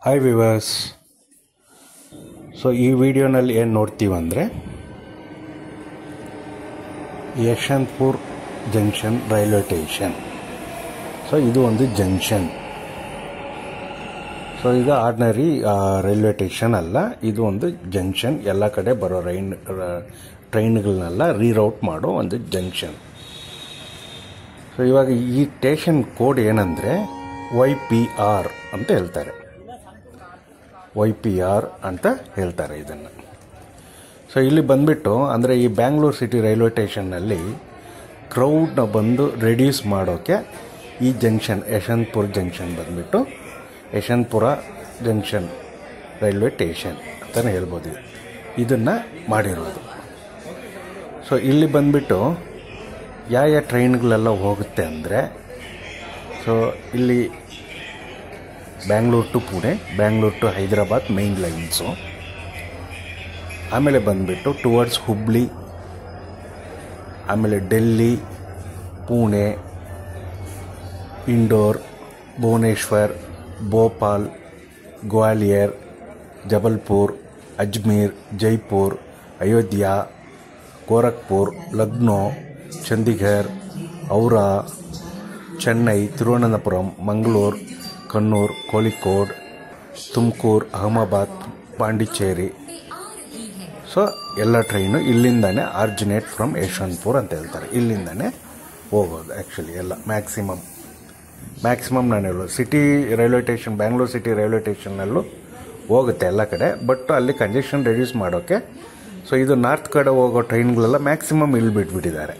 Hi viewers. So ಈ ವಿಡಿಯೋನಲ್ಲಿ ಏನು ನೋಡ್ತೀವಂದರೆ Yeshwantpur junction railway station. So ಇದು ಒಂದು ಜಂಕ್ಷನ್. ಸೊ ಇದು ಆರ್ಡಿನರಿ ರೈಲ್ವೆ ಸ್ಟೇಷನ್ ಅಲ್ಲ, ಇದು ಒಂದು ಜಂಕ್ಷನ್. ಎಲ್ಲ ಕಡೆ ಬರೋ ಟ್ರೈನ್ಗಳನ್ನೆಲ್ಲ ರೀರೌಟ್ ಮಾಡೋ ಒಂದು ಜಂಕ್ಷನ್. ಸೊ ಇವಾಗ ಈ ಸ್ಟೇಷನ್ ಕೋಡ್ ಏನಂದರೆ YPR ಅಂತ ಹೇಳ್ತಾರೆ. YPR ಅಂತ ಹೇಳ್ತಾರೆ ಇದನ್ನು. ಸೊ ಇಲ್ಲಿ ಬಂದುಬಿಟ್ಟು ಅಂದರೆ ಈ ಬ್ಯಾಂಗ್ಳೂರು ಸಿಟಿ ರೈಲ್ವೆ ಸ್ಟೇಷನ್ನಲ್ಲಿ ಕ್ರೌಡ್ನ ಬಂದು ರೆಡ್ಯೂಸ್ ಮಾಡೋಕ್ಕೆ ಈ ಜಂಕ್ಷನ್ ಯಶವಂತಪುರ ಜಂಕ್ಷನ್ ಬಂದುಬಿಟ್ಟು ಯಶವಂತಪುರ ಜಂಕ್ಷನ್ ರೈಲ್ವೆ ಸ್ಟೇಷನ್ ಅಂತಲೇ ಹೇಳ್ಬೋದು. ಇದನ್ನು ಮಾಡಿರೋದು. ಸೊ ಇಲ್ಲಿ ಬಂದುಬಿಟ್ಟು ಯಾವ ಟ್ರೈನ್ಗಳೆಲ್ಲ ಹೋಗುತ್ತೆ ಅಂದರೆ, ಸೊ ಇಲ್ಲಿ Bangalore to Pune, Bangalore to Hyderabad main lines. ಆಮೇಲೆ ಬಂದುಬಿಟ್ಟು ಟುವರ್ಡ್ಸ್ ಹುಬ್ಳಿ, ಆಮೇಲೆ ಡೆಲ್ಲಿ, ಪುಣೆ, ಇಂಡೋರ್, ಭುವನೇಶ್ವರ್, ಭೋಪಾಲ್, ಗ್ವಾಲಿಯರ್, ಜಬಲ್ಪುರ್, ಅಜ್ಮೀರ್, ಜೈಪುರ್, ಅಯೋಧ್ಯ, ಗೋರಖ್ಪುರ್, ಲಕ್ನೋ, ಚಂಡೀಗಢ, ಔರಾ, ಚೆನ್ನೈ, ತಿರುವನಂತಪುರಂ, ಮಂಗಳೂರು, ಕಣ್ಣೂರು, ಕೋಳಿಕೋಡ್, ತುಮಕೂರು, ಅಹಮದಾಬಾದ್, ಪಾಂಡಿಚೇರಿ. ಸೊ ಎಲ್ಲ ಟ್ರೈನು ಇಲ್ಲಿಂದಾನೆ ಆರ್ಜಿನೇಟ್ ಫ್ರಮ್ ಯಶವಂತಪುರ ಅಂತ ಹೇಳ್ತಾರೆ. ಇಲ್ಲಿಂದಾನೆ ಹೋಗೋದು ಆ್ಯಕ್ಚುಲಿ ಎಲ್ಲ ಮ್ಯಾಕ್ಸಿಮಮ್ ನಾನು ಹೇಳೋದು city railway station, Bangalore city railway ಸ್ಟೇಷನ್ನಲ್ಲೂ ಹೋಗುತ್ತೆ ಎಲ್ಲ ಕಡೆ. ಬಟ್ ಅಲ್ಲಿ ಕಂಜೆಷನ್ ರೆಡ್ಯೂಸ್ ಮಾಡೋಕ್ಕೆ ಸೊ ಇದು ನಾರ್ತ್ ಕಡೆ ಹೋಗೋ ಟ್ರೈನ್ಗಳೆಲ್ಲ ಮ್ಯಾಕ್ಸಿಮಮ್ ಇಲ್ಲಿ ಬಿಟ್ಬಿಟ್ಟಿದ್ದಾರೆ.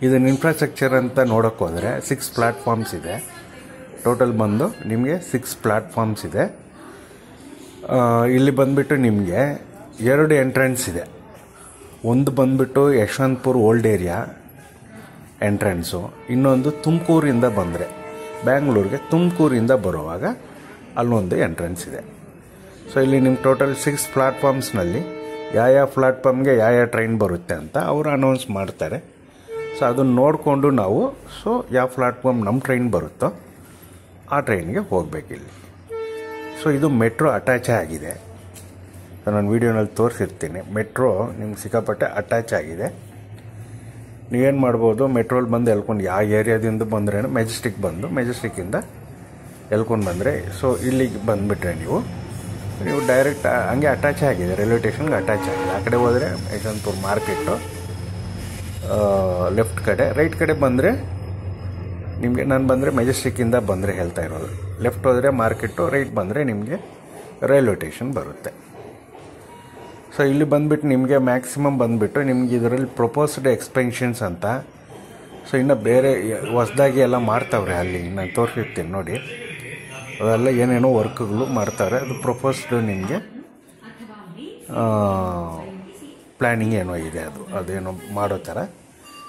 ಇದನ್ನ ಇನ್ಫ್ರಾಸ್ಟ್ರಕ್ಚರ್ ಅಂತ ನೋಡೋಕ್ಕೆ ಹೋದರೆ 6 ಪ್ಲ್ಯಾಟ್ಫಾರ್ಮ್ಸ್ ಇದೆ. ಟೋಟಲ್ ಬಂದು ನಿಮಗೆ 6 ಪ್ಲ್ಯಾಟ್ಫಾರ್ಮ್ಸ್ ಇದೆ. ಇಲ್ಲಿ ಬಂದುಬಿಟ್ಟು ನಿಮಗೆ 2 ಎಂಟ್ರೆನ್ಸ್ ಇದೆ. ಒಂದು ಬಂದುಬಿಟ್ಟು ಯಶವಂತಪುರ ಓಲ್ಡ್ ಏರಿಯಾ ಎಂಟ್ರೆನ್ಸು, ಇನ್ನೊಂದು ತುಮಕೂರಿಂದ ಬಂದರೆ ಬ್ಯಾಂಗ್ಳೂರಿಗೆ ತುಮಕೂರಿಂದ ಬರುವಾಗ ಅಲ್ಲೊಂದು ಎಂಟ್ರೆನ್ಸ್ ಇದೆ. ಸೊ ಇಲ್ಲಿ ನಿಮ್ಮ ಟೋಟಲ್ 6 ಪ್ಲ್ಯಾಟ್ಫಾರ್ಮ್ಸ್ನಲ್ಲಿ ಯಾವ ಪ್ಲ್ಯಾಟ್ಫಾರ್ಮ್ಗೆ ಯಾವ ಟ್ರೈನ್ ಬರುತ್ತೆ ಅಂತ ಅವರು ಅನೌನ್ಸ್ ಮಾಡ್ತಾರೆ. ಸೊ ಅದನ್ನು ನೋಡಿಕೊಂಡು ನಾವು ಸೊ ಯಾವ ಪ್ಲ್ಯಾಟ್ಫಾರ್ಮ್ ನಮ್ಮ ಟ್ರೈನ್ ಬರುತ್ತೋ ಆ ಟ್ರೈನ್ಗೆ ಹೋಗಬೇಕಿಲ್ಲಿ. ಸೊ ಇದು ಮೆಟ್ರೋ ಅಟ್ಯಾಚೇ ಆಗಿದೆ. ಸೊ ನಾನು ವೀಡಿಯೋನಲ್ಲಿ ತೋರಿಸಿರ್ತೀನಿ. ಮೆಟ್ರೋ ನಿಮ್ಗೆ ಸಿಕ್ಕಾಪಟ್ಟೆ ಅಟ್ಯಾಚ್ ಆಗಿದೆ. ನೀವೇನು ಮಾಡ್ಬೋದು, ಮೆಟ್ರೋಲ್ಲಿ ಬಂದು ಎಳ್ಕೊಂಡು ಯಾವ ಏರಿಯಾದಿಂದ ಬಂದ್ರೆ ಮೆಜೆಸ್ಟಿಕ್ ಬಂದು ಮೆಜೆಸ್ಟಿಕ್ಕಿಂದ ಎಳ್ಕೊಂಡು ಬಂದರೆ ಸೊ ಇಲ್ಲಿಗೆ ಬಂದುಬಿಟ್ರೆ ನೀವು ಡೈರೆಕ್ಟ್ ಹಂಗೆ ಅಟ್ಯಾಚ್ ಆಗಿದೆ, ರೈಲ್ವೆ ಸ್ಟೇಷನ್ಗೆ ಅಟ್ಯಾಚ್ ಆಗಿದೆ. ಆ ಕಡೆ ಹೋದರೆ ಯಶವಂತಪುರ ಮಾರ್ಕೆಟು ಲೆಫ್ಟ್ ಕಡೆ, ರೈಟ್ ಕಡೆ ಬಂದರೆ ನಿಮಗೆ ನಾನು ಬಂದರೆ ಮೆಜೆಸ್ಟಿಕ್ಕಿಂದ ಬಂದರೆ ಹೇಳ್ತಾ ಇರೋದು. ಲೆಫ್ಟ್ ಹೋದರೆ ಮಾರ್ಕೆಟು, ರೈಟ್ ಬಂದರೆ ನಿಮಗೆ ರೈಲ್ವೆ ಸ್ಟೇಷನ್ ಬರುತ್ತೆ. ಸೊ ಇಲ್ಲಿ ಬಂದುಬಿಟ್ಟು ನಿಮಗೆ ಮ್ಯಾಕ್ಸಿಮಮ್ ಬಂದುಬಿಟ್ಟು ನಿಮ್ಗೆ ಇದರಲ್ಲಿ ಪ್ರೊಪೋಸ್ಡ್ ಎಕ್ಸ್ಪೆನ್ಷನ್ಸ್ ಅಂತ ಸೊ ಇನ್ನು ಬೇರೆ ಹೊಸದಾಗಿ ಎಲ್ಲ ಮಾಡ್ತಾವ್ರೆ. ಅಲ್ಲಿ ನಾನು ತೋರಿಸಿರ್ತೀನಿ ನೋಡಿ, ಅದೆಲ್ಲ ಏನೇನೋ ವರ್ಕ್ಗಳು ಮಾಡ್ತಾವ್ರೆ. ಅದು ಪ್ರೊಪೋಸ್ಡ್ ನಿಮಗೆ ಪ್ಲ್ಯಾನಿಂಗ್ ಏನೋ ಇದೆ, ಅದೇನೋ ಮಾಡೋ ಥರ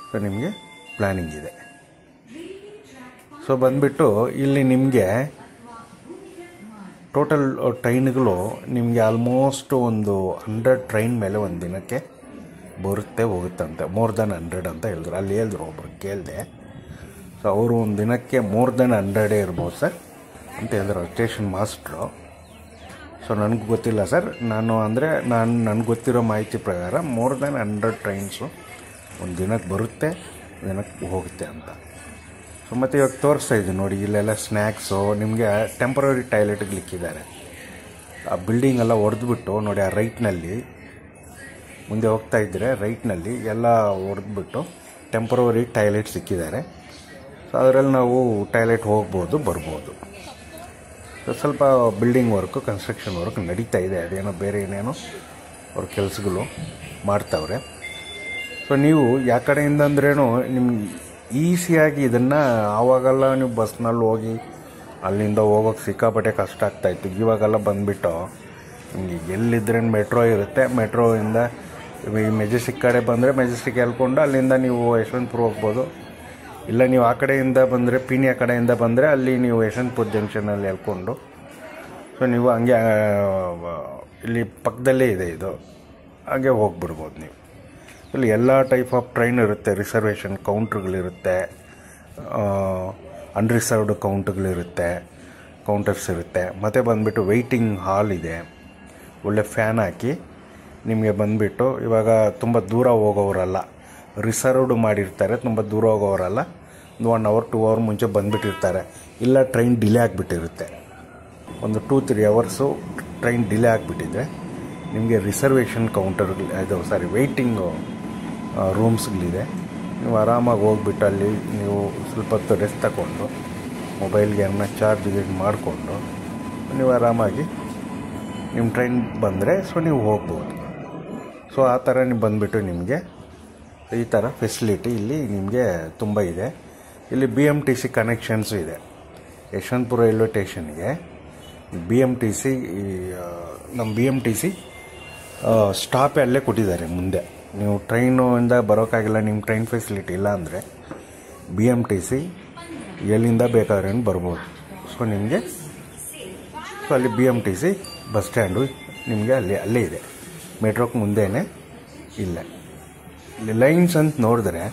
ಸೊ ನಿಮಗೆ ಪ್ಲ್ಯಾನಿಂಗ್ ಇದೆ. ಸೊ ಬಂದುಬಿಟ್ಟು ಇಲ್ಲಿ ನಿಮಗೆ ಟೋಟಲ್ ಟ್ರೈನ್ಗಳು ನಿಮಗೆ ಆಲ್ಮೋಸ್ಟ್ ಒಂದು 100 ಟ್ರೈನ್ ಮೇಲೆ ಒಂದು ದಿನಕ್ಕೆ ಬರುತ್ತೆ ಹೋಗುತ್ತಂತೆ. ಮೋರ್ ದೆನ್ 100 ಅಂತ ಹೇಳಿದ್ರು. ಅಲ್ಲಿ ಹೇಳಿದ್ರು, ಒಬ್ರು ಕೇಳಿದೆ. ಸೊ ಅವರು ಒಂದು ದಿನಕ್ಕೆ ಮೋರ್ ದೆನ್ 100 ಇರ್ಬೋದು ಸರ್ ಅಂತ ಹೇಳಿದ್ರು ಸ್ಟೇಷನ್ ಮಾಸ್ಟ್ರು. ಸೊ ನನಗೆ ಗೊತ್ತಿಲ್ಲ ಸರ್, ನನಗೆ ಗೊತ್ತಿರೋ ಮಾಹಿತಿ ಪ್ರಕಾರ ಮೋರ್ ದೆನ್ 100 ಟ್ರೈನ್ಸು ಒಂದು ದಿನಕ್ಕೆ ಬರುತ್ತೆ, ದಿನಕ್ಕೆ ಹೋಗುತ್ತೆ ಅಂತ. ಸೊ ಮತ್ತು ಇವಾಗ ತೋರಿಸ್ತಾ ಇದ್ದೀನಿ ನೋಡಿ, ಇಲ್ಲೆಲ್ಲ ಸ್ನ್ಯಾಕ್ಸು ನಿಮಗೆ ಟೆಂಪ್ರರಿ ಟಾಯ್ಲೆಟ್ಗಳಿಕ್ಕಿದ್ದಾರೆ. ಆ ಬಿಲ್ಡಿಂಗೆಲ್ಲ ಹೊಡೆದ್ಬಿಟ್ಟು ನೋಡಿ, ಆ ರೈಟ್ನಲ್ಲಿ ಮುಂದೆ ಹೋಗ್ತಾ ಇದ್ದರೆ ರೈಟ್ನಲ್ಲಿ ಎಲ್ಲ ಹೊಡೆದ್ಬಿಟ್ಟು ಟೆಂಪ್ರವರಿ ಟಾಯ್ಲೆಟ್ ಸಿಕ್ಕಿದ್ದಾರೆ. ಸೊ ಅದರಲ್ಲಿ ನಾವು ಟಾಯ್ಲೆಟ್ ಹೋಗ್ಬೋದು, ಬರ್ಬೋದು. ಸೊ ಸ್ವಲ್ಪ ಬಿಲ್ಡಿಂಗ್ ವರ್ಕು, ಕನ್ಸ್ಟ್ರಕ್ಷನ್ ವರ್ಕ್ ನಡೀತಾ ಇದೆ. ಅದೇನೋ ಬೇರೆ ಏನೇನೋ ಅವ್ರ ಕೆಲಸಗಳು ಮಾಡ್ತಾವ್ರೆ. ಸೊ ನೀವು ಯಾವ ಕಡೆಯಿಂದ ಅಂದ್ರೇನು ನಿಮ್ಗೆ ಈಸಿಯಾಗಿ ಇದನ್ನು ಆವಾಗೆಲ್ಲ ನೀವು ಬಸ್ನಲ್ಲಿ ಹೋಗಿ ಅಲ್ಲಿಂದ ಹೋಗೋಕ್ಕೆ ಸಿಕ್ಕಾಪಟ್ಟೆ ಕಷ್ಟ ಆಗ್ತಾಯಿತ್ತು. ಇವಾಗೆಲ್ಲ ಬಂದುಬಿಟ್ಟು ನಿಮಗೆ ಎಲ್ಲಿದ್ದರೆ ಮೆಟ್ರೋ ಇರುತ್ತೆ, ಮೆಟ್ರೋಯಿಂದ ಈ ಮೆಜೆಸ್ಟಿಕ್ ಕಡೆ ಬಂದರೆ ಮೆಜೆಸ್ಟಿಕ್ ಎಳ್ಕೊಂಡು ಅಲ್ಲಿಂದ ನೀವು ಯಶವಂತಪುರ ಹೋಗ್ಬೋದು. ಇಲ್ಲ ನೀವು ಆ ಕಡೆಯಿಂದ ಬಂದರೆ ಪೀಣ್ಯ ಕಡೆಯಿಂದ ಬಂದರೆ ಅಲ್ಲಿ ನೀವು ಯಶವಂತಪುರ ಜಂಕ್ಷನಲ್ಲಿ ಎಳ್ಕೊಂಡು ಸೊ ನೀವು ಹಂಗೆ ಇಲ್ಲಿ ಪಕ್ಕದಲ್ಲೇ ಇದೆ ಇದು, ಹಾಗೆ ಹೋಗ್ಬಿಡ್ಬೋದು ನೀವು. ಇಲ್ಲಿ ಎಲ್ಲ ಟೈಪ್ ಆಫ್ ಟ್ರೈನ್ ಇರುತ್ತೆ. ರಿಸರ್ವೇಷನ್ ಕೌಂಟ್ರುಗಳಿರುತ್ತೆ, ಅನ್ರಿಸರ್ವ್ಡ್ ಕೌಂಟ್ಗಳಿರುತ್ತೆ, ಕೌಂಟರ್ಸ್ ಇರುತ್ತೆ. ಮತ್ತು ಬಂದುಬಿಟ್ಟು ವೆಯ್ಟಿಂಗ್ ಹಾಲ್ ಇದೆ, ಒಳ್ಳೆ ಫ್ಯಾನ್ ಹಾಕಿ ನಿಮಗೆ ಬಂದುಬಿಟ್ಟು ಇವಾಗ ತುಂಬ ದೂರ ಹೋಗೋರಲ್ಲ, ರಿಸರ್ವ್ಡ್ ಮಾಡಿರ್ತಾರೆ, ತುಂಬ ದೂರ ಹೋಗೋರಲ್ಲ, ಒಂದು 1 hour 2 hour ಮುಂಚೆ ಬಂದುಬಿಟ್ಟಿರ್ತಾರೆ, ಇಲ್ಲ ಟ್ರೈನ್ ಡಿಲೇ ಆಗಿಬಿಟ್ಟಿರುತ್ತೆ, ಒಂದು 2-3 hours ಟ್ರೈನ್ ಡಿಲೇ ಆಗಿಬಿಟ್ಟಿದ್ರೆ ನಿಮಗೆ ರಿಸರ್ವೇಷನ್ ಕೌಂಟರ್ ವೆಯ್ಟಿಂಗ್ ರೂಮ್ಸ್ಗಳಿದೆ. ನೀವು ಆರಾಮಾಗಿ ಹೋಗ್ಬಿಟ್ಟು ಅಲ್ಲಿ ನೀವು ಸ್ವಲ್ಪ ಹೊತ್ತು ರೆಸ್ಟ್ ತಗೊಂಡು ಮೊಬೈಲ್ಗೆ ಏನನ್ನ ಚಾರ್ಜ್ ಮಾಡಿಕೊಂಡು ನೀವು ಆರಾಮಾಗಿ ನಿಮ್ಮ ಟ್ರೈನ್ ಬಂದರೆ ನೀವು ಹೋಗ್ಬೋದು. ಆ ಥರ ನೀವು ಬಂದುಬಿಟ್ಟು ನಿಮಗೆ ಈ ಥರ ಫೆಸಿಲಿಟಿ ಇಲ್ಲಿ ನಿಮಗೆ ತುಂಬ ಇದೆ. ಇಲ್ಲಿ BMTC ಕನೆಕ್ಷನ್ಸು ಇದೆ. ಯಶವಂತಪುರ ರೈಲ್ವೆ ಸ್ಟೇಷನ್ಗೆ BMTC ನಮ್ಮ BMTC ಸ್ಟಾಪೇ ಅಲ್ಲೇ ಕೊಟ್ಟಿದ್ದಾರೆ ಮುಂದೆ. ನೀವು ಟ್ರೈನಿಂದ ಬರೋಕ್ಕಾಗಿಲ್ಲ, ನಿಮ್ಮ ಟ್ರೈನ್ ಫೆಸಿಲಿಟಿ ಇಲ್ಲ ಅಂದರೆ BMTC ಎಲ್ಲಿಂದ ಬೇಕಾದ್ರೆ ಬರ್ಬೋದು. ನಿಮಗೆ ಅಲ್ಲಿ BMTC ಬಸ್ ಸ್ಟ್ಯಾಂಡು ನಿಮಗೆ ಅಲ್ಲೇ ಇದೆ, ಮೆಟ್ರೋಕ್ಕೆ ಮುಂದೆನೇ ಇಲ್ಲೇ. ಇಲ್ಲಿ ಲೈನ್ಸ್ ಅಂತ ನೋಡಿದ್ರೆ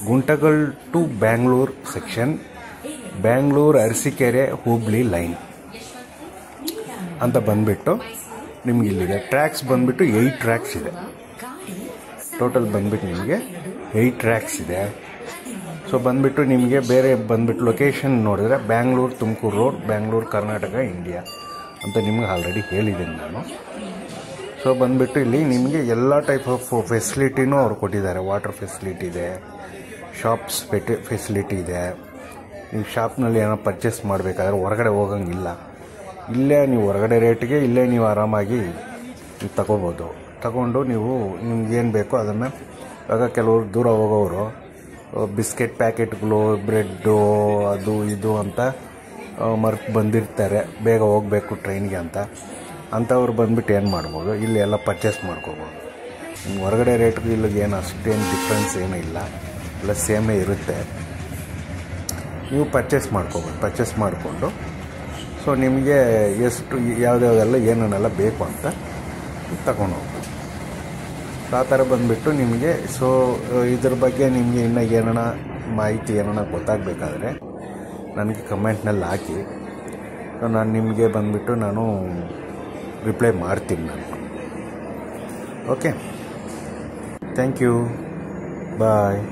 Guntakal to Bangalore section, Bangalore Arsikere Hubli line ಅಂತ ಬಂದುಬಿಟ್ಟು ನಿಮ್ಗೆ ಇಲ್ಲಿದೆ. ಟ್ರ್ಯಾಕ್ಸ್ ಬಂದುಬಿಟ್ಟು 8 ಟ್ರ್ಯಾಕ್ಸ್ ಇದೆ ಟೋಟಲ್, ಬಂದುಬಿಟ್ಟು ನಿಮಗೆ 8 ಟ್ರ್ಯಾಕ್ಸ್ ಇದೆ. ಬಂದುಬಿಟ್ಟು ನಿಮಗೆ ಬೇರೆ ಬಂದುಬಿಟ್ಟು ಲೊಕೇಶನ್ ನೋಡಿದ್ರೆ ಬ್ಯಾಂಗ್ಳೂರು ತುಮಕೂರು ರೋಡ್, ಬ್ಯಾಂಗ್ಳೂರು ಕರ್ನಾಟಕ ಇಂಡಿಯಾ ಅಂತ ನಿಮ್ಗೆ ಆಲ್ರೆಡಿ ಹೇಳಿದ್ದೀನಿ ನಾನು. ಬಂದುಬಿಟ್ಟು ಇಲ್ಲಿ ನಿಮಗೆ ಎಲ್ಲ ಟೈಪ್ ಆಫ್ ಫೆಸಿಲಿಟಿನೂ ಅವ್ರು ಕೊಟ್ಟಿದ್ದಾರೆ. ವಾಟರ್ ಫೆಸಿಲಿಟಿ ಇದೆ, ಶಾಪ್ಸ್ ಫೆಸಿಲಿಟಿ ಇದೆ. ನೀವು ಶಾಪ್ನಲ್ಲಿ ಏನೋ ಪರ್ಚೇಸ್ ಮಾಡಬೇಕಾದ್ರೆ ಹೊರಗಡೆ ಹೋಗಂಗಿಲ್ಲ, ಇಲ್ಲೇ ನೀವು ಹೊರಗಡೆ ರೇಟಿಗೆ ಇಲ್ಲೇ ನೀವು ಆರಾಮಾಗಿ ನೀವು ತಗೋಬೋದು. ತಗೊಂಡು ನೀವು ನಿಮ್ಗೇನು ಬೇಕೋ ಅದನ್ನು, ಇವಾಗ ಕೆಲವರು ದೂರ ಹೋಗೋರು ಬಿಸ್ಕೆಟ್ ಪ್ಯಾಕೆಟ್ಗಳು, ಬ್ರೆಡ್ಡು, ಅದು ಇದು ಅಂತ ಮರ್ತು ಬಂದಿರ್ತಾರೆ, ಬೇಗ ಹೋಗಬೇಕು ಟ್ರೈನ್ಗೆ ಅಂಥವ್ರು ಬಂದುಬಿಟ್ಟು ಏನು ಮಾಡ್ಬೋದು, ಇಲ್ಲಿ ಎಲ್ಲ ಪರ್ಚೇಸ್ ಮಾಡ್ಕೋಬೋದು. ಹೊರಗಡೆ ರೇಟ್ಗೂ ಇಲ್ಲಿಗೆ ಏನು ಅಷ್ಟೇನು ಡಿಫ್ರೆನ್ಸ್ ಏನೂ ಇಲ್ಲ, ಎಲ್ಲ ಸೇಮೇ ಇರುತ್ತೆ. ನೀವು ಪರ್ಚೇಸ್ ಮಾಡ್ಕೋಬೋದು. ಪರ್ಚೇಸ್ ಮಾಡಿಕೊಂಡು ನಿಮಗೆ ಎಷ್ಟು ಯಾವುದ್ಯಾವುದೆಲ್ಲ ಏನೇನೆಲ್ಲ ಬೇಕು ಅಂತ ತಗೊಂಡು ಹೋಗ್ಬೋದು. ಆ ಥರ ಬಂದುಬಿಟ್ಟು ನಿಮಗೆ ಇದ್ರ ಬಗ್ಗೆ ನಿಮಗೆ ಇನ್ನೂ ಏನಾರ ಮಾಹಿತಿ ಏನಾರ ಗೊತ್ತಾಗಬೇಕಾದ್ರೆ ನನಗೆ ಕಮೆಂಟ್ನಲ್ಲಿ ಹಾಕಿ, ನಾನು ನಿಮಗೆ ಬಂದುಬಿಟ್ಟು ನಾನು ರಿಪ್ಲೈ ಮಾಡ್ತೀನಿ ನಾನು. Okay, thank you, bye.